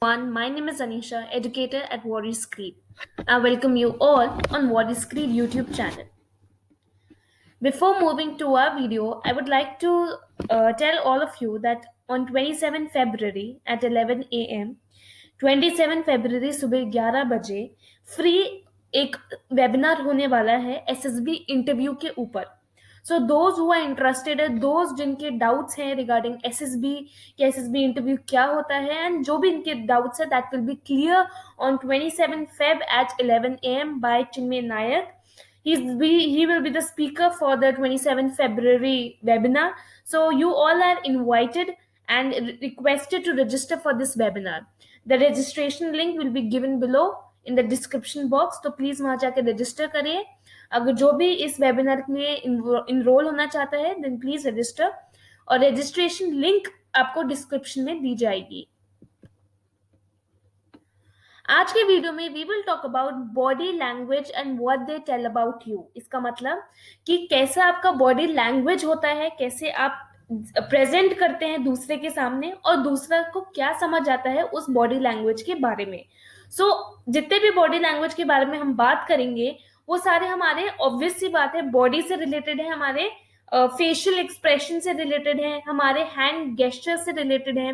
My name is Anisha, educator at Warrior Screed. I welcome you all on Warrior Screed YouTube channel. Before moving to our video, I would like to tell all of you that on 27 February at 11 a.m., 27 फरवरी सुबह 11 बजे free एक webinar होने वाला है SSB interview के ऊपर. So those who are interested है, those जिनके डाउट्स हैं रिगार्डिंग एसएसबी कि एसएसबी इंटरव्यू क्या होता है, एंड जो भी इनके डाउट्स है that will be clear on 27 Feb at 11 a.m. by Chinmay Nayak. He will be the speaker for the 27 February webinar. So you all are invited and requested to register for this webinar. The registration link will be given below in the description box. तो please वहां जाकर register करिए. अगर जो भी इस webinar में enrol होना चाहता है देन प्लीज रजिस्टर, और रजिस्ट्रेशन लिंक आपको डिस्क्रिप्शन में दी जाएगी. आज के वीडियो में we will talk about body language and what they tell about you. इसका मतलब कि कैसा आपका बॉडी लैंग्वेज होता है, कैसे आप प्रेजेंट करते हैं दूसरे के सामने, और दूसरा को क्या समझ आता है उस बॉडी लैंग्वेज के बारे में. जितने भी बॉडी लैंग्वेज के बारे में हम बात करेंगे वो सारे हमारे ऑब्वियस सी बात है बॉडी से रिलेटेड है, हमारे फेशियल एक्सप्रेशन से रिलेटेड है, हमारे हैंड गेस्चर से रिलेटेड है.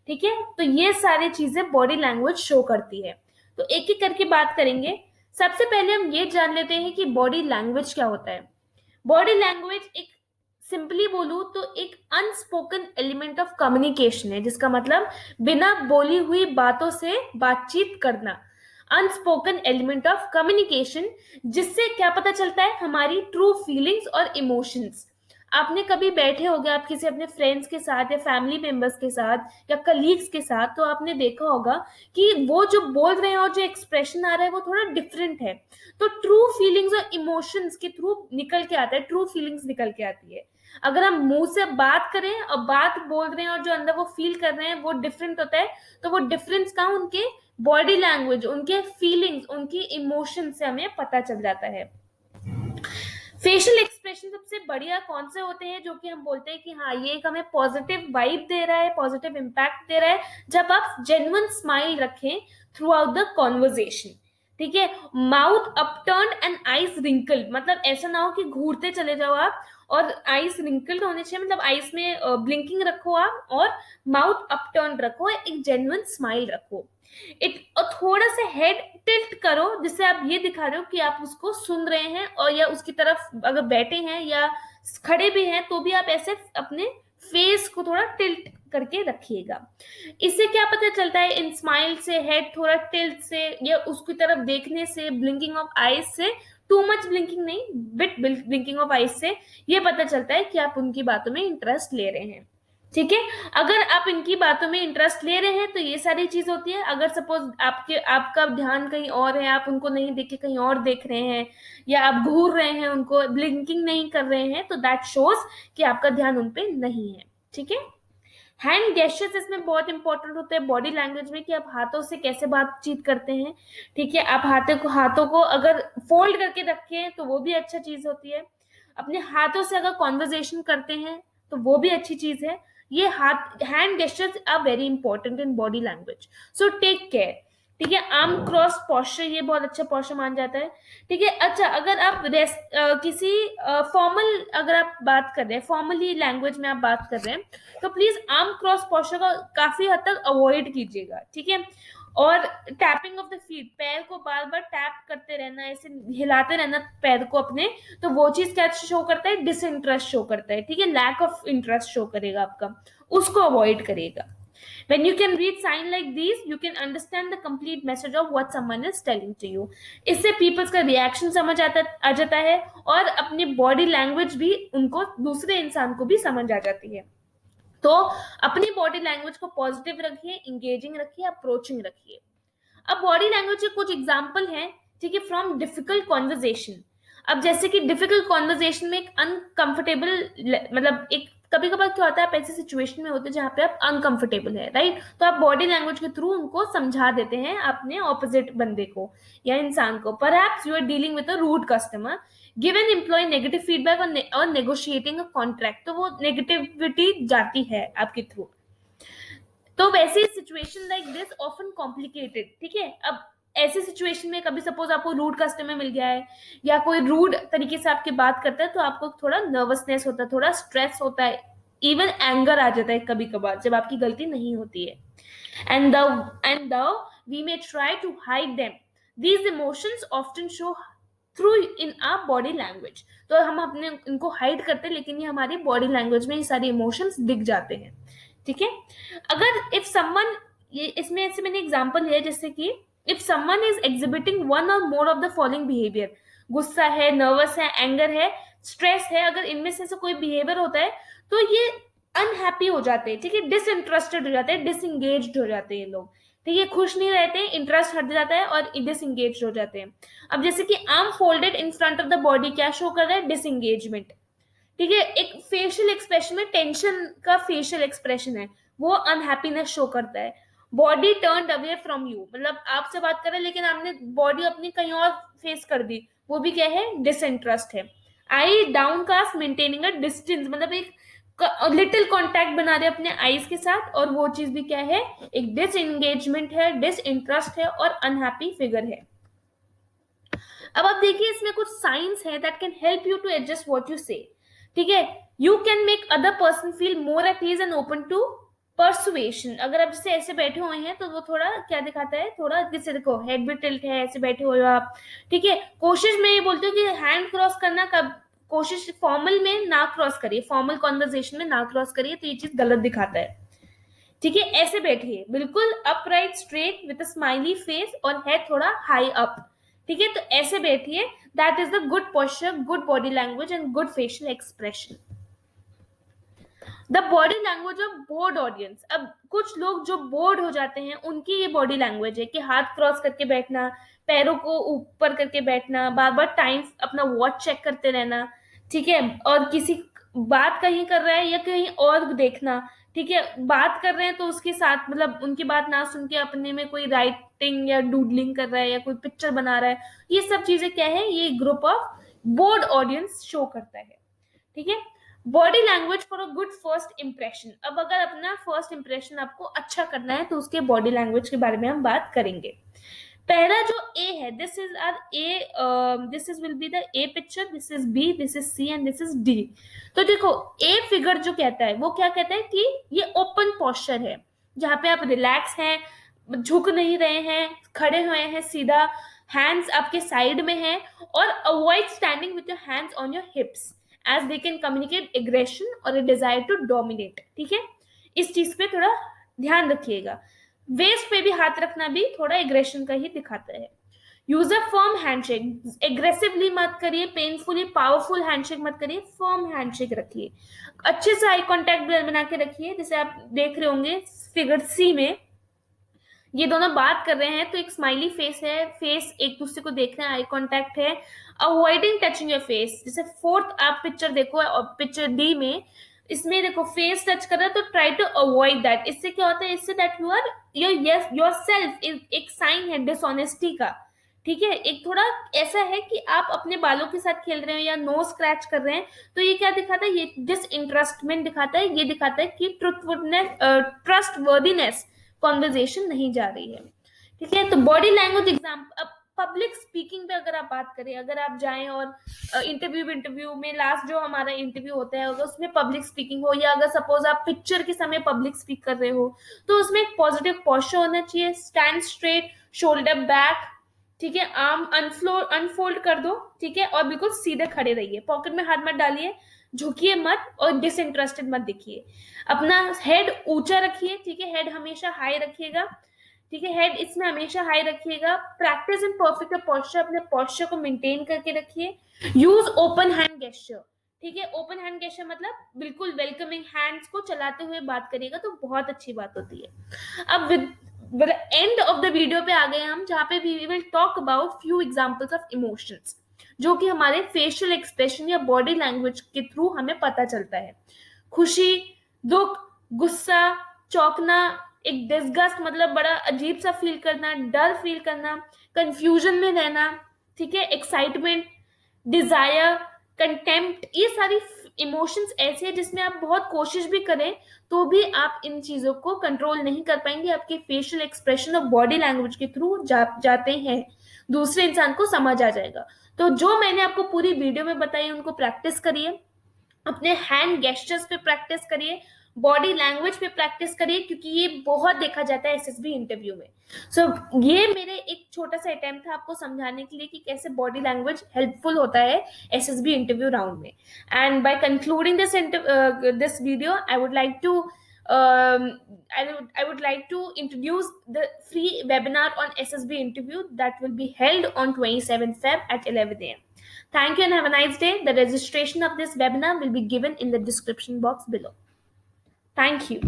ठीक है, तो ये सारी चीजें बॉडी लैंग्वेज शो करती है. तो एक एक करके बात करेंगे. सबसे पहले हम ये जान लेते हैं कि बॉडी लैंग्वेज क्या होता है. बॉडी लैंग्वेज एक सिंपली बोलूं तो एक अनस्पोकन एलिमेंट ऑफ कम्युनिकेशन है, जिसका मतलब बिना बोली हुई बातों से बातचीत करना. अनस्पोकन एलिमेंट ऑफ कम्युनिकेशन, जिससे क्या पता चलता है हमारी ट्रू फीलिंग्स और इमोशंस. आपने कभी बैठे होगे आप किसी अपने फ्रेंड्स के साथ या फैमिली मेंबर्स के साथ या कलीग्स के साथ, तो आपने देखा होगा कि वो जो बोल रहे हैं और जो एक्सप्रेशन आ रहा है वो थोड़ा डिफरेंट है. तो ट्रू फीलिंग्स और इमोशंस के थ्रू निकल के आता है, ट्रू फीलिंग्स निकल के आती है. अगर हम मुंह से बात करें और बात बोल रहे हैं और जो अंदर वो फील कर रहे हैं वो डिफरेंट होता है, तो वो डिफरेंस का उनके बॉडी लैंग्वेज, उनके फीलिंग्स, उनकी इमोशन से हमें पता चल जाता है. फेशियल एक्सप्रेशन सबसे बढ़िया कौन से होते हैं जो कि हम बोलते हैं कि हाँ ये एक हमें पॉजिटिव वाइब दे रहा है, पॉजिटिव इम्पैक्ट दे रहा है, जब आप जेन्युइन स्माइल रखें थ्रू आउट द कॉन्वर्जेशन. ठीक है, mouth upturn and eyes wrinkled, मतलब ऐसा ना हो कि घूरते चले जाओ आप और आईज रिंकल्ड होने चाहिए, मतलब आईज में ब्लिंकिंग रखो आप और माउथ अपटर्न रखो, एक जेन्युइन स्माइल रखो. और थोड़ा सा हेड टिल्ट करो जिससे आप ये दिखा रहे हो कि आप उसको सुन रहे हैं, और या उसकी तरफ अगर बैठे हैं या खड़े भी हैं तो भी आप ऐसे अपने फेस को थोड़ा टिल्ट करके रखिएगा. इससे क्या पता चलता है, इन स्माइल से, हेड थोड़ा टिल्ट से या उसकी तरफ देखने से, ब्लिंकिंग ऑफ आईज से, टू मच ब्लिंकिंग नहीं, बिट ब्लिंकिंग ऑफ आईज से ये पता चलता है कि आप उनकी बातों में इंटरेस्ट ले रहे हैं. ठीक है, अगर आप इनकी बातों में इंटरेस्ट ले रहे हैं तो ये सारी चीज होती है. अगर सपोज आपका ध्यान कहीं और है, आप उनको नहीं देख के कहीं और देख रहे हैं, या आप घूर रहे हैं, उनको ब्लिंकिंग नहीं कर रहे हैं, तो दैट शोज कि आपका ध्यान उन पे नहीं है. ठीक है, हैंड गेस्चर्स इसमें बहुत इंपॉर्टेंट होते हैं बॉडी लैंग्वेज में, कि आप हाथों से कैसे बातचीत करते हैं. ठीक है, आप हाथों को अगर फोल्ड करके रखें तो वो भी अच्छा चीज होती है. अपने हाथों से अगर कॉन्वर्जेशन करते हैं तो वो भी अच्छी चीज है. ये hand gestures are very important in body language, so take care. ठीक है, आर्म क्रॉस पोस्चर, ये बहुत अच्छा पोस्चर मान जाता है. ठीक है, अच्छा अगर आप किसी फॉर्मल अगर आप बात कर रहे हैं, फॉर्मली लैंग्वेज में आप बात कर रहे हैं, तो प्लीज आर्म क्रॉस पोस्चर का काफी हद तक अवॉइड कीजिएगा. ठीक है, और टैपिंग ऑफ द फीट, पैर को बार बार टैप करते रहना, ऐसे हिलाते रहना पैर को अपने, तो वो चीज क्या शो करता है, डिसइंटरेस्ट शो करता है. ठीक है, लैक ऑफ इंटरेस्ट शो करेगा आपका, उसको अवॉइड करिएगा. When you can read sign like these, you can understand the complete message of what someone is telling to you. इससे पीपल्स का रिएक्शन समझ आ जाता है, और अपनी बॉडी लैंग्वेज भी उनको, दूसरे इंसान को भी समझ आ जाती है. तो अपनी बॉडी लैंग्वेज को पॉजिटिव रखिए, इंगेजिंग रखिए, अप्रोचिंग रखिए. अब बॉडी लैंग्वेज के कुछ एग्जाम्पल हैं. ठीक है, फ्रॉम डिफिकल्ट कॉन्वर्जेशन. अब जैसे कि डिफिकल्ट कॉन्वर्जेशन में एक अनकंफर्टेबल, मतलब एक कभी कभार क्या होता है, आप ऐसी सिचुएशन में होते हैं जहां पे आप अनकंफर्टेबल है, राइट, तो आप बॉडी लैंग्वेज के थ्रू उनको समझा देते हैं अपने ऑपोजिट बंदे को या इंसान को. Perhaps you are dealing with a rude customer, give an employee negative feedback और नेगोशिएटिंग अ कॉन्ट्रैक्ट, तो वो नेगेटिविटी जाती है आपके थ्रू. तो वैसे situation like this often complicated, ठीक है। अब ऐसे सिचुएशन में कभी सपोज आपको रूड कस्टमर मिल गया है या कोई रूड तरीके से आपकी बात करता है, तो आपको थोड़ा नर्वसनेस होता है, थोड़ा स्ट्रेस होता है, इवन एंगर आ जाता है कभी कभार जब आपकी गलती नहीं होती है। And though we may try to hide them, these emotions often show through in our body language। तो हम अपने इनको हाइड करते हैं, लेकिन ये हमारी बॉडी लैंग्वेज में ये सारे इमोशंस दिख जाते हैं, ठीक है। अगर इफ समवन, ये इसमें ऐसे मैंने एग्जांपल लिया है, जैसे कि if someone is exhibiting one or more of the following behaviour, गुस्सा है, नर्वस है, एंगर है, स्ट्रेस है, अगर इनमें से कोई बिहेवियर होता है तो ये अनहैप्पी हो जाते हैं, ठीक है, डिसइंटरेस्टेड हो जाते हैं, डिसंगेज्ड हो जाते हैं लोग, ठीक है, खुश नहीं रहते हैं, इंटरेस्ट हट जाता है और डिसंगेज्ड हो जाते हैं। अब जैसे कि arm folded in front of the body क्या शो कर रहा है? डिसंगेजमेंट, ठीक है। एक फेशियल एक्सप्रेशन में टेंशन का फेशियल एक्सप्रेशन है, वो अनहैप्पीनेस शो करता है। Body turned away from you, मतलब आपसे बात कर रहे हैं लेकिन आपने बॉडी अपनी कहीं और फेस कर दी, वो भी क्या है? डिसइंटरेस्ट है। आई डाउनकास्ट, मेंटेनिंग अ डिस्टेंस, मतलब एक लिटिल कांटेक्ट बना रहे अपने आईज के साथ, और वो चीज भी क्या है? एक डिसएंगेजमेंट है, डिसइंटरेस्ट है और अनहैप्पी फिगर है। अब आप देखिए इसमें कुछ साइंस है that can help you to adjust what you say, ठीक है। You can make other person feel more at ease and open to persuasion. अगर आप जैसे ऐसे बैठे हुए हैं तो वो थोड़ा क्या दिखाता है? थोड़ा जैसे देखो हेड भी टिल्ट है, ऐसे बैठे हुए हो आप, ठीक है। कोशिश में ये बोलते हो कि हैंड क्रॉस करना कब, कोशिश फॉर्मल में ना क्रॉस करिए, फॉर्मल कॉन्वर्सेशन में ना क्रॉस करिए, तो ये चीज गलत दिखाता है, ठीक है। ऐसे बैठिए बिल्कुल upright straight with a smiley face और हेड थोड़ा हाई अप, ठीक है। तो ऐसे बैठिए, that is the good posture, good body language and good facial expression. The body language of board audience. अब कुछ लोग जो बोर्ड हो जाते हैं उनकी ये बॉडी लैंग्वेज है कि हाथ क्रॉस करके बैठना, पैरों को ऊपर करके बैठना, बार बार टाइम अपना वॉच चेक करते रहना, ठीक है, और किसी बात कहीं कर रहा है या कहीं और देखना, ठीक है, बात कर रहे हैं तो उसके साथ मतलब उनकी बात ना सुन के अपने में कोई राइटिंग या डूडलिंग कर रहा है या कोई पिक्चर बना रहा है, ये सब चीजें क्या है? ये group of board audience show करता है, ठीक है। Body language for a good first impression. अब अगर अपना फर्स्ट इंप्रेशन आपको अच्छा करना है तो उसके बॉडी लैंग्वेज के बारे में हम बात करेंगे। पहला जो ए है, this is are A, this is will be the A picture, this is B, this is C and this is D. तो देखो ए फिगर जो कहता है वो क्या कहता है कि ये ओपन पोस्चर है, जहां पे आप रिलैक्स हैं, झुक नहीं रहे हैं, खड़े हुए हैं सीधा, हैंड्स आपके साइड में हैं, और avoid standing with your hands on your hips as they can communicate aggression और ए डिजायर टू डोमिनेट, ठीक है। इस चीज पे थोड़ा ध्यान रखिएगा। वेस्ट पे भी हाथ रखना भी थोड़ा एग्रेशन का ही दिखाता है। Use a firm handshake, aggressively मत करिए, पेनफुली पावरफुल हैंडशेक मत करिए, फर्म हैंडशेक रखिए, अच्छे से आई कॉन्टेक्ट बना के रखिए। जैसे आप देख रहे होंगे फिगर सी में ये दोनों बात कर रहे हैं तो एक स्माइली फेस है, फेस एक दूसरे को देख रहे हैं, आई कांटेक्ट है। अवॉइडिंग टचिंग योर फेस, जैसे फोर्थ आप पिक्चर देखो और पिक्चर डी में, इसमें देखो फेस टच कर रहा है तो ट्राई टू अवॉइड दैट। इससे क्या होता है? इससे that you are yourself एक साइन है डिसऑनेस्टी का, ठीक है। एक थोड़ा ऐसा है कि आप अपने बालों के साथ खेल रहे हो या नोज स्क्रैच कर रहे हैं, तो ये क्या दिखाता है? ये डिसइंटरेस्टमेंट दिखाता है, ये दिखाता है कि ट्रस्ट वर्दीनेस कॉन्वर्जेशन नहीं जा रही है, ठीक है। तो बॉडी लैंग्वेज एग्जाम, अब पब्लिक स्पीकिंग पे अगर आप बात करें, अगर आप जाएं और इंटरव्यू में लास्ट जो हमारा इंटरव्यू होता है अगर उसमें पब्लिक स्पीकिंग हो, या अगर सपोज आप पिक्चर के समय पब्लिक स्पीक कर रहे हो, तो उसमें एक पॉजिटिव पोस्चर होना चाहिए, स्टैंड स्ट्रेट, शोल्डर बैक, ठीक है, आर्म अनफोल्ड कर दो, ठीक है, और बिल्कुल सीधे खड़े रहिए, पॉकेट में हाथ मत डालिए, झुकिए मत और डिसइंटरेस्टेड मत दिखिए, अपना हेड ऊंचा रखिए, ठीक है, हेड हमेशा हाई रखिएगा, ठीक है, हेड इसमें हमेशा हाई रखिएगा। प्रैक्टिस इन परफेक्ट पोस्चर, अपने पोस्चर को मेंटेन करके रखिए। यूज ओपन हैंड गेस्चर, ठीक है, ओपन हैंड गेस्चर मतलब बिल्कुल वेलकमिंग हैंड्स को चलाते हुए बात करिएगा तो बहुत अच्छी बात होती है। अब with end of the video पे आ गए हम, जहाँ पे we will talk about few examples of emotions जो कि हमारे फेशियल एक्सप्रेशन या बॉडी लैंग्वेज के थ्रू हमें पता चलता है। खुशी, दुख, गुस्सा, चौंकना, एक डिस्गस्ट मतलब बड़ा अजीब सा फील करना, डर फील करना, कंफ्यूजन में रहना, ठीक है, एक्साइटमेंट, डिजायर, कंटेम्प्ट, ये सारी इमोशंस ऐसे हैं जिसमें आप बहुत कोशिश भी करें तो भी आप इन चीजों को कंट्रोल नहीं कर पाएंगे, आपके फेशियल एक्सप्रेशन और बॉडी लैंग्वेज के थ्रू जाते हैं, दूसरे इंसान को समझ आ जाएगा। तो जो मैंने आपको पूरी वीडियो में बताई उनको प्रैक्टिस करिए, अपने हैंड गेस्टर्स पे प्रैक्टिस करिए, बॉडी लैंग्वेज पे प्रैक्टिस करिए, क्योंकि ये बहुत देखा जाता है एसएसबी इंटरव्यू में। ये मेरे एक छोटा सा अटेम्प्ट था आपको समझाने के लिए कि कैसे बॉडी लैंग्वेज हेल्पफुल होता है एसएसबी इंटरव्यू राउंड में। And by concluding this video I would like to I would like to introduce the free webinar on SSB interview that will be held on 27th Feb at 11 a.m. Thank you and have a nice day. The registration of this webinar will be given in the description box below. Thank you.